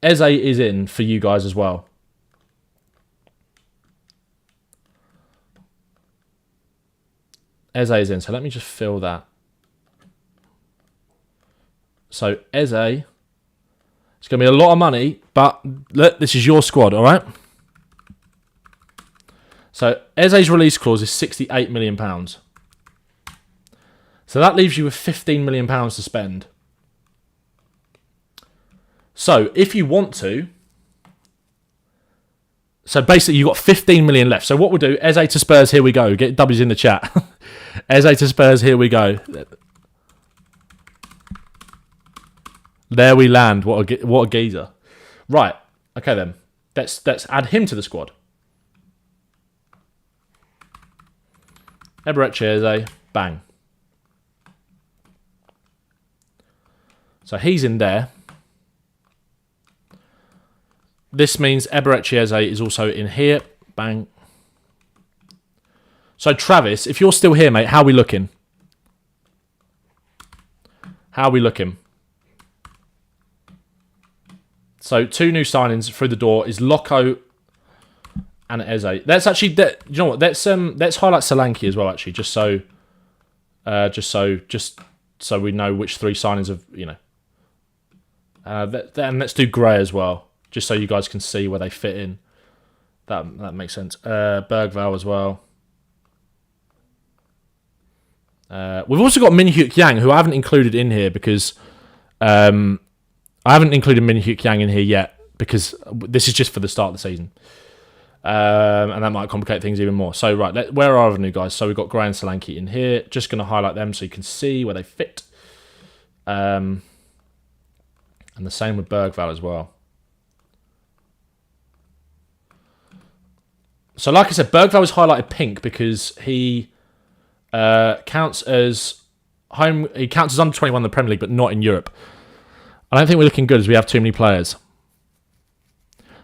Eze is in for you guys as well. Eze is in, so let me just fill that. So Eze, it's going to be a lot of money, but look, this is your squad, all right? So Eze's release clause is £68 million. So that leaves you with £15 million to spend. So if you want to, so basically you've got 15 million left. So what we'll do, Eze to Spurs, here we go. Get W's in the chat. Eze to Spurs, here we go. There we land. What a geezer. Right. Okay then. Let's add him to the squad. Eberechi, bang. So he's in there. This means Eberechi is also in here. Bang. So Travis, if you're still here, mate, how are we looking? How are we looking? So 2 new signings through the door is Loco and Eze. Let's actually, you know what? Let's highlight Solanke as well. Actually, just so we know which 3 signings have, you know. And let's do Gray as well, just so you guys can see where they fit in. That makes sense. Bergvall as well. We've also got Min Hyuk Yang, who I haven't included in here because I haven't included Min Hyuk Yang in here yet because this is just for the start of the season. And that might complicate things even more. So, right, where are our new guys? So, we've got Gray and Solanke in here. Just going to highlight them so you can see where they fit. And the same with Bergvall as well. So, like I said, Bergvall was highlighted pink because he counts as under 21 in the Premier League, but not in Europe. I don't think we're looking good as we have too many players.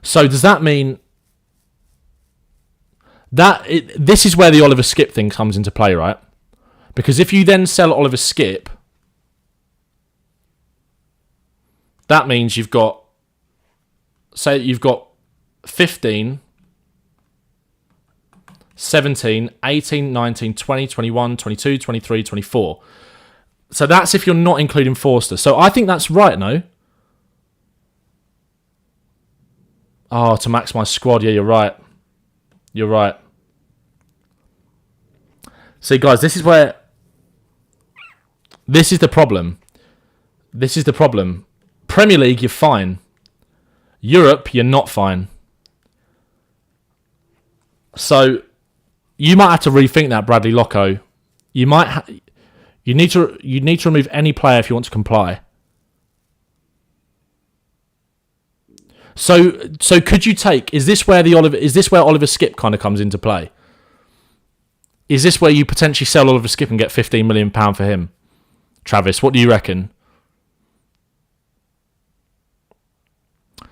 So, does that mean that this is where the Oliver Skip thing comes into play, right? Because if you then sell Oliver Skip, that means you've got 15, 17, 18, 19, 20, 21, 22, 23, 24. So that's if you're not including Forster. So I think that's right, no? Oh, to max my squad. Yeah, you're right. You're right. See, guys, this is the problem. This is the problem. Premier League, you're fine. Europe, you're not fine. So you might have to rethink that, Bradley Loco. You need to remove any player if you want to comply. So could you take? Is this where Oliver Skip kind of comes into play? Is this where you potentially sell Oliver Skip and get £15 million for him? Travis, what do you reckon?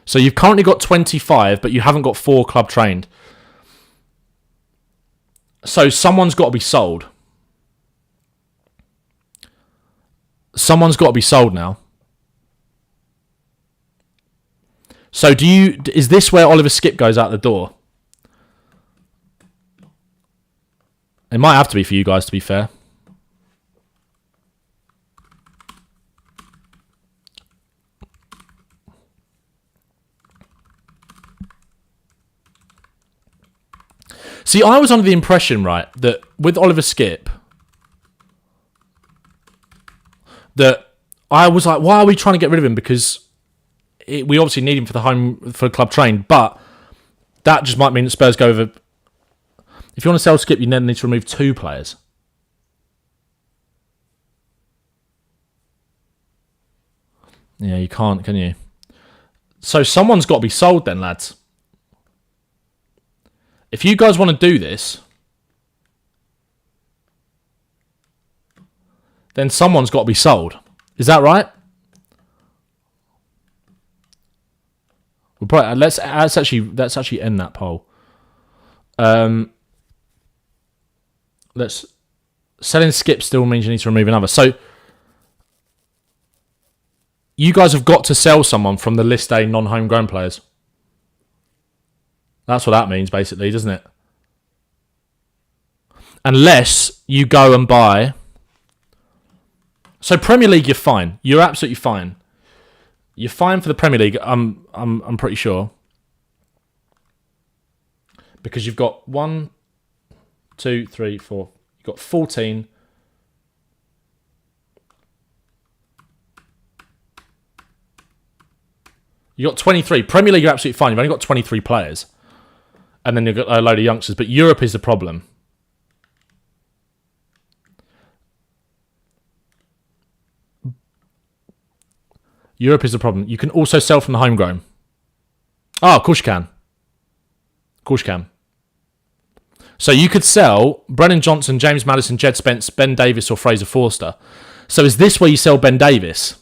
So you've currently got 25, but you haven't got 4 club trained. So someone's got to be sold. Someone's got to be sold now. So is this where Oliver Skip goes out the door? It might have to be for you guys, to be fair. See, I was under the impression, right, that with Oliver Skip, that I was like, why are we trying to get rid of him? Because we obviously need him for club train, but that just might mean that Spurs go over. If you want to sell Skip, you then need to remove 2 players. Yeah, you can't, can you? So someone's got to be sold then, lads. If you guys want to do this, then someone's got to be sold. Is that right? We'll probably, let's actually end that poll. Selling Skip still means you need to remove another. So you guys have got to sell someone from the list A non-homegrown players. That's what that means, basically, doesn't it? Unless you go and buy. So Premier League, you're fine. You're absolutely fine. You're fine for the Premier League. I'm pretty sure, because you've got 1, 2, 3, 4. You've got 14. You got 23. Premier League, you're absolutely fine. You've only got 23 players. And then you've got a load of youngsters. But Europe is the problem. Europe is the problem. You can also sell from the homegrown. Oh, of course you can. Of course you can. So you could sell Brennan Johnson, James Maddison, Jed Spence, Ben Davies or Fraser Forster. So is this where you sell Ben Davies?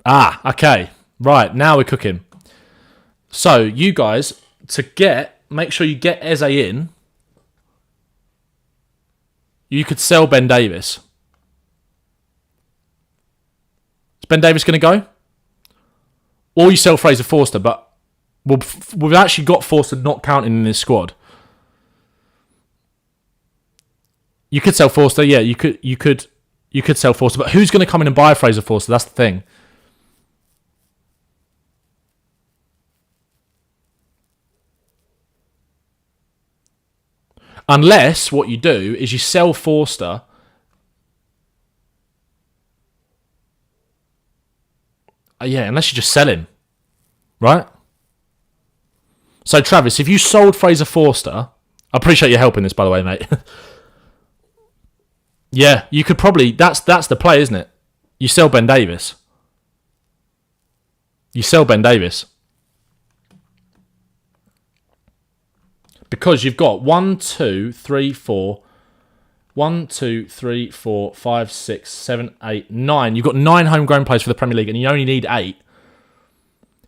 Ah, okay. Right, now we're cooking. So you guys, make sure you get Eze in, you could sell Ben Davies. Is Ben Davies going to go? Or you sell Fraser Forster, but we've actually got Forster not counting in this squad. You could sell Forster, yeah, you could sell Forster, but who's going to come in and buy Fraser Forster? That's the thing. Unless what you do is you sell Forster. Yeah, unless you just sell him. Right? So, Travis, if you sold Fraser Forster... I appreciate your help in this, by the way, mate. Yeah, you could probably... That's the play, isn't it? You sell Ben Davies. You sell Ben Davies. Because you've got 1, 2, 3, 4... 1, 2, 3, 4, 5, 6, 7, 8, 9. You've got 9 homegrown players for the Premier League, and you only need 8.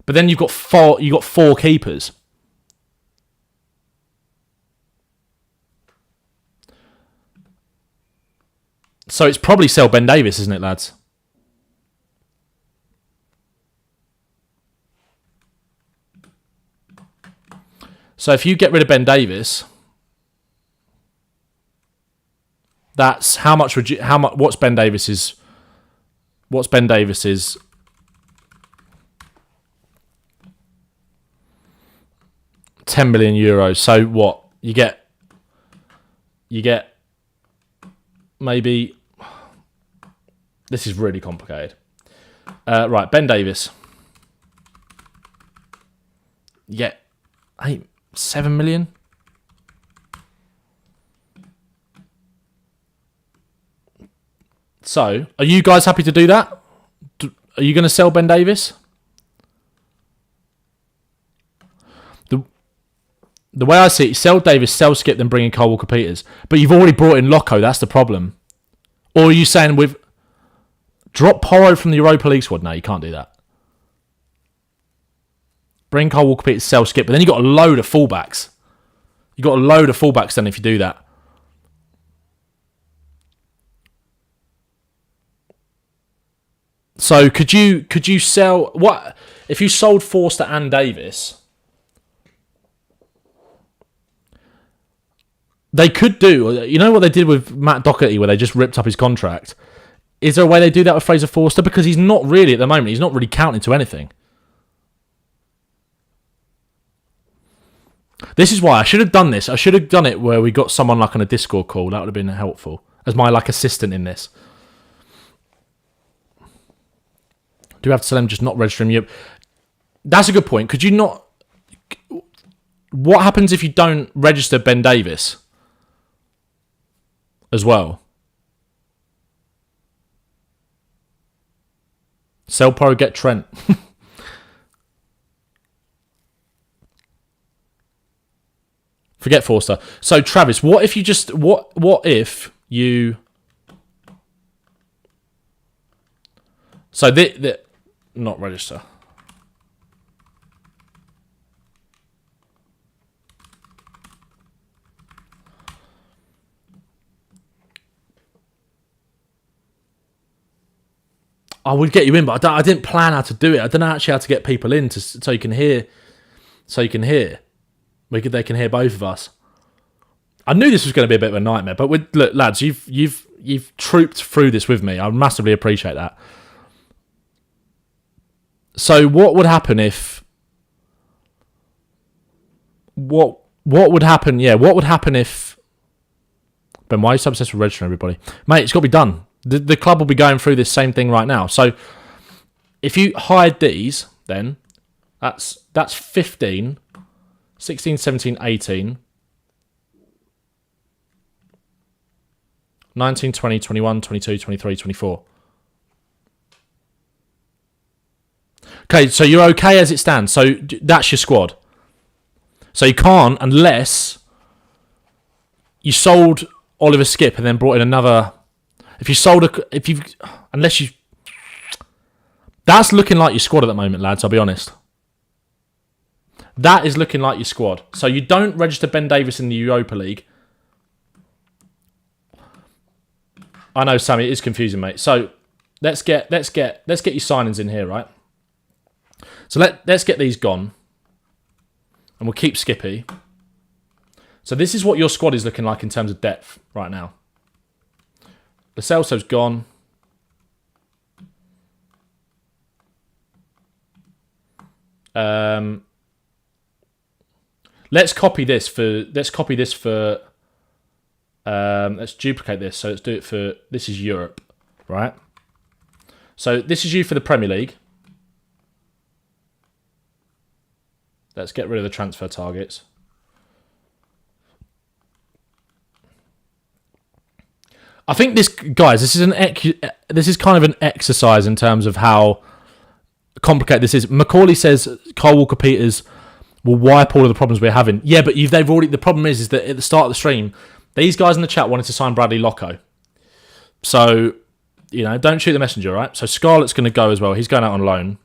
But then you've got 4 keepers. So it's probably sell Ben Davies, isn't it, lads? So if you get rid of Ben Davies, that's how much would you? How much? What's Ben Davies's? What's Ben Davies's? €10 million. So what you get? You get maybe. This is really complicated. Right, Ben Davies. You get 7 million. So, are you guys happy to do that? Are you going to sell Ben Davies? The way I see it, sell Davies, sell Skip, then bring in Kyle Walker-Peters. But you've already brought in Loco, that's the problem. Or are you saying drop Porro from the Europa League squad? No, you can't do that. Bring Kyle Walker-Peters, sell Skip, but then you've got a load of fullbacks. You've got a load of fullbacks then if you do that. So could you sell what if you sold Forster and Davies? They could do, you know what they did with Matt Doherty where they just ripped up his contract? Is there a way they do that with Fraser Forster? Because he's not really, at the moment, he's not really counting to anything. This is why I should have done this. I should have done it where we got someone like on a Discord call. That would have been helpful as my assistant in this. Do we have to tell him just not register him? Yep. That's a good point. Could you not... What happens if you don't register Ben Davies as well? Sell Pro, get Trent. Forget Forster. So, Travis, what if you just... What if you... So, not register. I would get you in, but I didn't plan how to do it. I don't know actually how to get people in so you can hear. They can hear both of us. I knew this was going to be a bit of a nightmare, but look, lads, you've trooped through this with me. I massively appreciate that. So what would happen if... What would happen? Yeah, what would happen if... Ben, why are you so obsessed with registering everybody? Mate, it's got to be done. The club will be going through this same thing right now. So if you hide these, then that's 15, 16, 17, 18, 19, 20, 21, 22, 23, 24. Okay, so you're okay as it stands. So that's your squad. So you can't unless you sold Oliver Skip and then brought in another. That's looking like your squad at the moment, lads. I'll be honest. That is looking like your squad. So you don't register Ben Davies in the Europa League. I know, Sammy, it is confusing, mate. So let's get your signings in here, right? So let's get these gone. And we'll keep Skippy. So this is what your squad is looking like in terms of depth right now. Lo Celso's gone. Let's copy this for let's duplicate this. So let's do it for, this is Europe, right? So this is you for the Premier League. Let's get rid of the transfer targets. I think this, guys, this is kind of an exercise in terms of how complicated this is. Macaulay says Kyle Walker-Peters will wipe all of the problems we're having. Yeah, but they've already. The problem is that at the start of the stream, these guys in the chat wanted to sign Bradley Locko. So, don't shoot the messenger, right? So Scarlett's going to go as well. He's going out on loan.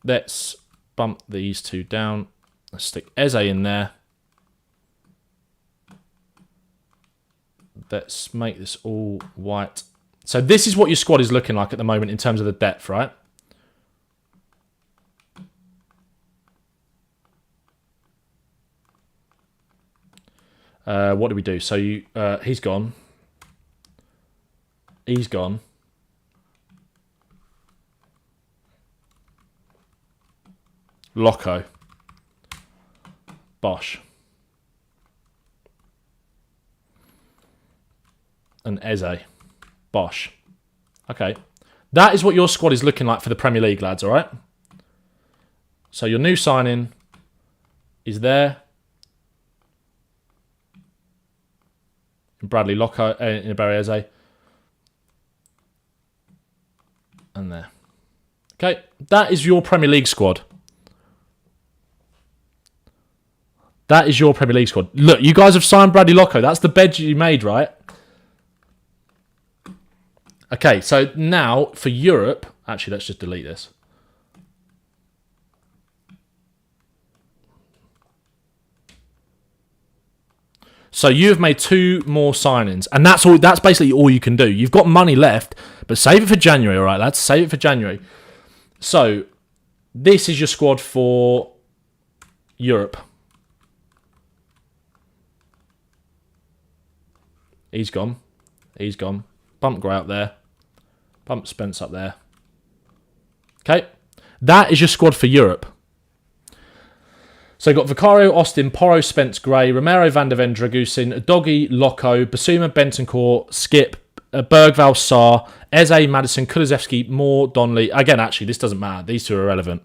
Let's bump these two down. Let's stick Eze in there. Let's make this all white. So this is what your squad is looking like at the moment in terms of the depth, right? What do we do? So he's gone. He's gone. Locko. Bosch. And Eze. Bosch. Okay. That is what your squad is looking like for the Premier League, lads, all right? So your new signing is there. Bradley Locko, in Barry Eze. And there. Okay. That is your Premier League squad. That is your Premier League squad. Look, you guys have signed Bradley Locko. That's the bed you made, right? Okay, so now for Europe... Actually, let's just delete this. So you have made 2 more signings. And that's all. That's basically all you can do. You've got money left, but save it for January, all right, lads? Save it for January. So this is your squad for Europe. He's gone. He's gone. Bump Gray up there. Bump Spence up there. Okay. That is your squad for Europe. So you've got Vicario, Austin, Porro, Spence, Gray, Romero, Van der Ven, Dragusin, Doggy, Locko, Basuma, Bentoncourt, Skip, Bergval, Sarr, Eze, Madison, Kulusevski, Moore, Donnelly. Again, actually, this doesn't matter. These two are irrelevant.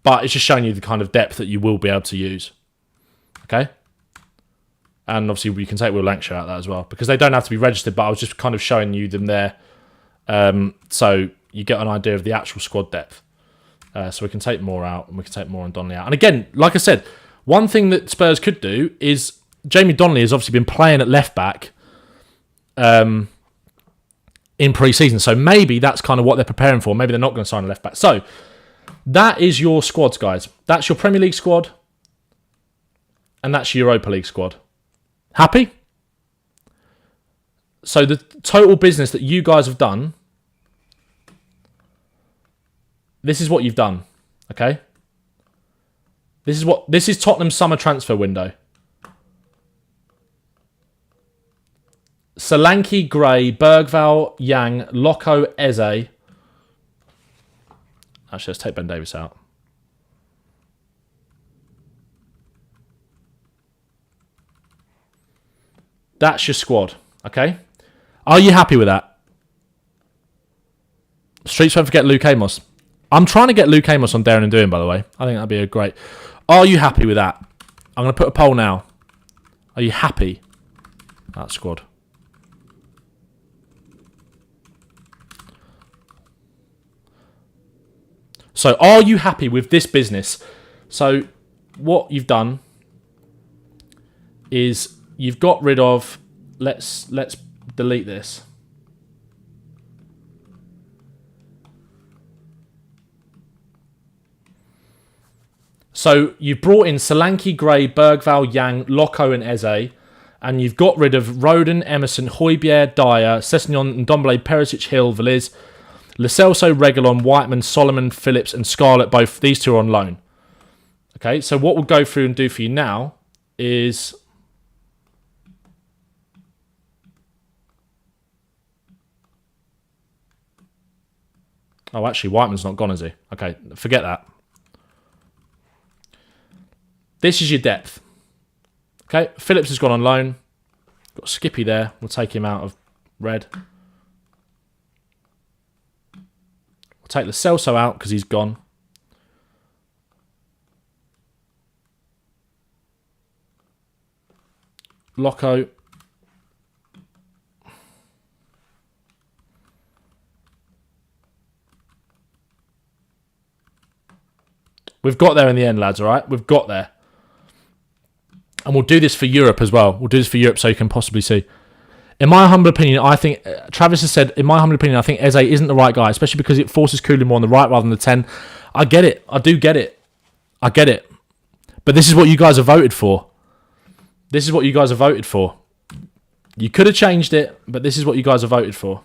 But it's just showing you the kind of depth that you will be able to use. Okay? And obviously, you can take Will Lancashire out of that as well. Because they don't have to be registered, but I was just kind of showing you them there. So you get an idea of the actual squad depth. So we can take more out, and we can take more on Donnelly out. And again, like I said, one thing that Spurs could do is Jamie Donnelly has obviously been playing at left back in pre-season. So maybe that's kind of what they're preparing for. Maybe they're not going to sign a left back. So that is your squads, guys. That's your Premier League squad, and that's your Europa League squad. Happy? So the total business that you guys have done, this is what you've done, okay? This is Tottenham's summer transfer window. Solanke, Gray, Bergval, Yang, Locko, Eze. Actually, let's take Ben Davies out. That's your squad, okay? Are you happy with that? Streets won't forget Luke Amos. I'm trying to get Luke Amos on Daring and Doing, by the way. I think that'd be a great... Are you happy with that? I'm going to put a poll now. Are you happy with that squad? So are you happy with this business? So what you've done is you've got rid of, let's delete this. So you've brought in Solanke, Gray, Bergvall, Yang, Loco and Eze, and you've got rid of Roden, Emerson, Højbjerg, Dyer, Sessegnon, Ndombele, Perisic, Hill, Veliz, Lo Celso, Reguilon, Whiteman, Solomon, Phillips and Scarlett. Both these two are on loan. Okay, so what we'll go through and do for you now is... Oh, actually, Whiteman's not gone, is he? Okay, forget that. This is your depth. Okay, Phillips has gone on loan. Got Skippy there. We'll take him out of red. We'll take Lo Celso out because he's gone. Loco. We've got there in the end, lads, all right? We've got there. And we'll do this for Europe as well. We'll do this for Europe so you can possibly see. In my humble opinion, I think... Travis has said, in my humble opinion, I think Eze isn't the right guy, especially because it forces Cooley more on the right rather than the 10. I get it. I do get it. I get it. But this is what you guys have voted for. This is what you guys have voted for. You could have changed it, but this is what you guys have voted for.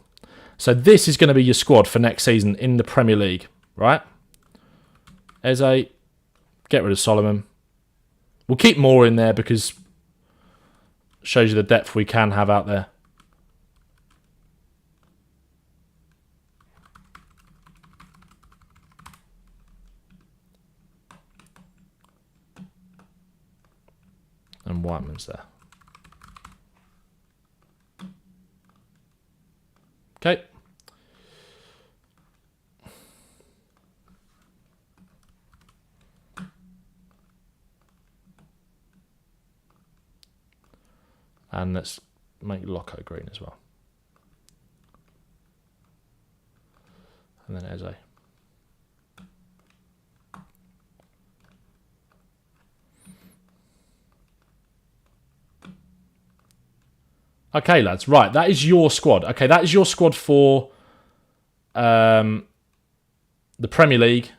So this is going to be your squad for next season in the Premier League, right? Eze, get rid of Solomon. We'll keep Moore in there because it shows you the depth we can have out there. And Whiteman's there. Okay. And let's make Loco green as well. And then Eze. Okay, lads. Right, that is your squad. Okay, that is your squad for the Premier League.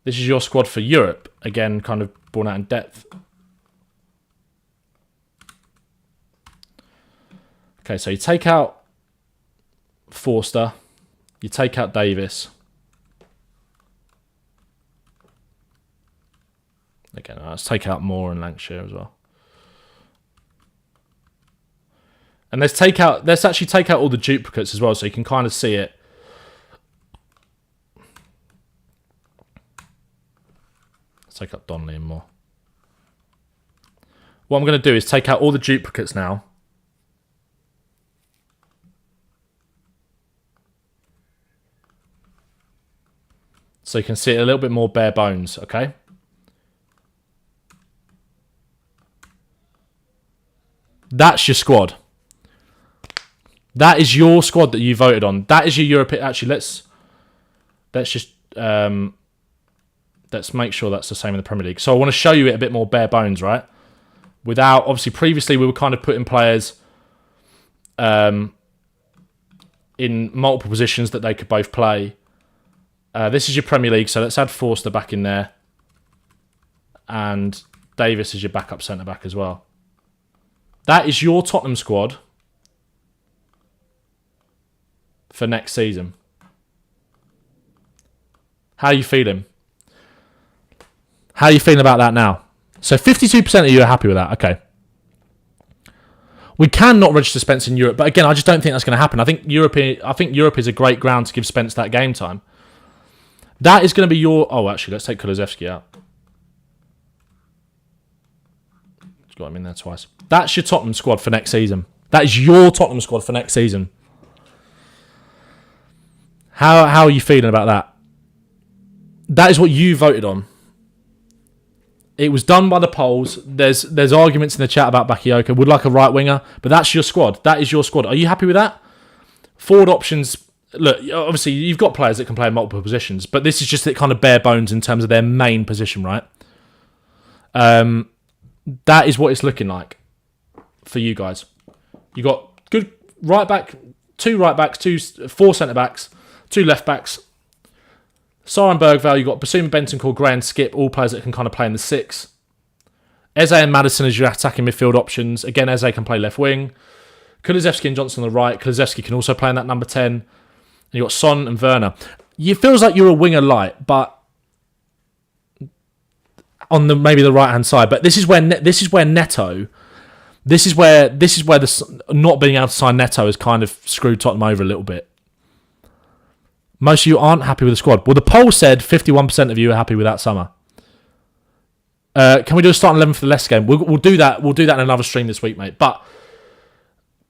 This is your squad for Europe. Again, kind of born out in depth. Okay, so you take out Forster. You take out Davis. Again, let's take out Moore and Lancashire as well. And let's actually take out all the duplicates as well so you can kind of see it. Let's take out Donnelly and Moore. What I'm going to do is take out all the duplicates now. So you can see it a little bit more bare bones, okay? That's your squad. That is your squad that you voted on. That is your European... Actually, let's just... let's make sure that's the same in the Premier League. So I want to show you it a bit more bare bones, right? Without... Obviously, previously we were kind of putting players in multiple positions that they could both play. This is your Premier League, so let's add Forster back in there. And Davis is your backup centre-back as well. That is your Tottenham squad for next season. How are you feeling? How are you feeling about that now? So 52% of you are happy with that. Okay. We can not register Spence in Europe, but again, I just don't think that's going to happen. I think Europe is a great ground to give Spence that game time. That is going to be your... Oh, actually, let's take Kulusevski out. Just got him in there twice. That's your Tottenham squad for next season. That is your Tottenham squad for next season. How are you feeling about that? That is what you voted on. It was done by the polls. There's arguments in the chat about Bakayoko. Would like a right winger, but that's your squad. That is your squad. Are you happy with that? Forward options. Look, obviously you've got players that can play in multiple positions, but this is just kind of bare bones in terms of their main position, right? That is what it's looking like for you guys. You got good right back, 2 right backs, 4 centre backs, 2 left backs. Soren Bergvall, you've got Basuma, Bentancur, Gray and Skip, all players that can kind of play in the 6. Eze and Maddison as your attacking midfield options. Again, Eze can play left wing. Kulusevski and Johnson on the right. Kulusevski can also play in that number 10. And you've got Son and Werner. It feels like you're a winger light, but on maybe the right hand side. But this is where Neto. This is where the not being able to sign Neto has kind of screwed Tottenham over a little bit. Most of you aren't happy with the squad. Well, the poll said 51% of you are happy with that summer. Can we do a starting 11 for the Leicester game? We'll do that. We'll do that in another stream this week, mate. But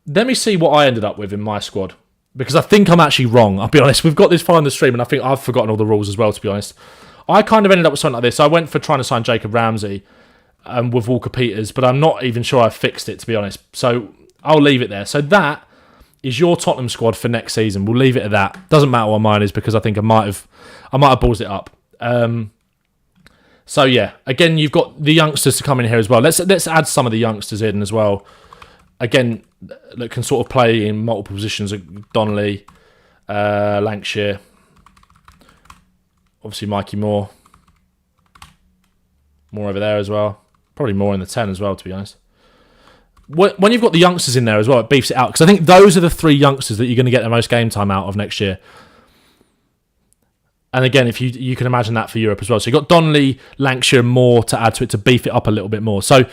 let me see what I ended up with in my squad, because I think I'm actually wrong. I'll be honest. We've got this far in the stream, and I think I've forgotten all the rules as well, to be honest. I kind of ended up with something like this. I went for trying to sign Jacob Ramsey with Walker Peters, but I'm not even sure I fixed it, to be honest. So I'll leave it there. So that is your Tottenham squad for next season. We'll leave it at that. Doesn't matter what mine is, because I think I might have ballsed it up. So yeah, again, you've got the youngsters to come in here as well. Let's add some of the youngsters in as well. Again, that can sort of play in multiple positions. Donnelly, Lancashire, obviously Mikey Moore over there as well. Probably more in the 10 as well, to be honest. When you've got the youngsters in there as well, it beefs it out, because I think those are the 3 youngsters that you're going to get the most game time out of next year. And again, if you can imagine that for Europe as well. So you've got Donnelly, Lancashire, Moore to add to it to beef it up a little bit more. So,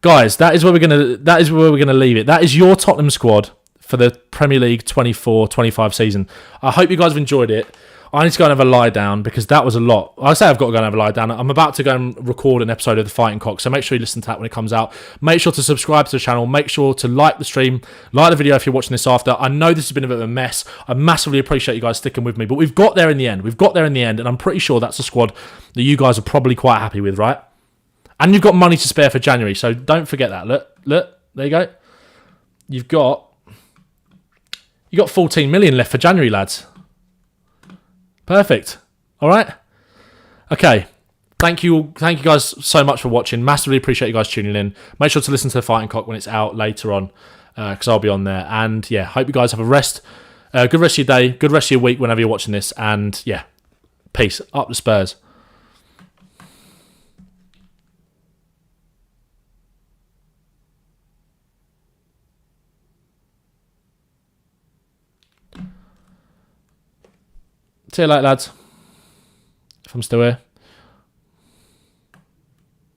guys, that is where we're gonna leave it. That is your Tottenham squad for the Premier League 24-25 season. I hope you guys have enjoyed it. I need to go and have a lie down, because that was a lot. I say I've got to go and have a lie down. I'm about to go and record an episode of The Fighting Cock, so make sure you listen to that when it comes out. Make sure to subscribe to the channel. Make sure to like the stream, like the video if you're watching this after. I know this has been a bit of a mess. I massively appreciate you guys sticking with me, but we've got there in the end. And I'm pretty sure that's a squad that you guys are probably quite happy with, right? And you've got money to spare for January, so don't forget that. Look, there you go. You got 14 million left for January, lads. Perfect. All right. Okay. Thank you guys so much for watching. Massively appreciate you guys tuning in. Make sure to listen to The Fighting Cock when it's out later on, because I'll be on there. And yeah, hope you guys have a good rest of your day, good rest of your week whenever you're watching this. And yeah, peace. Up the Spurs. See you later, lads. If I'm still here.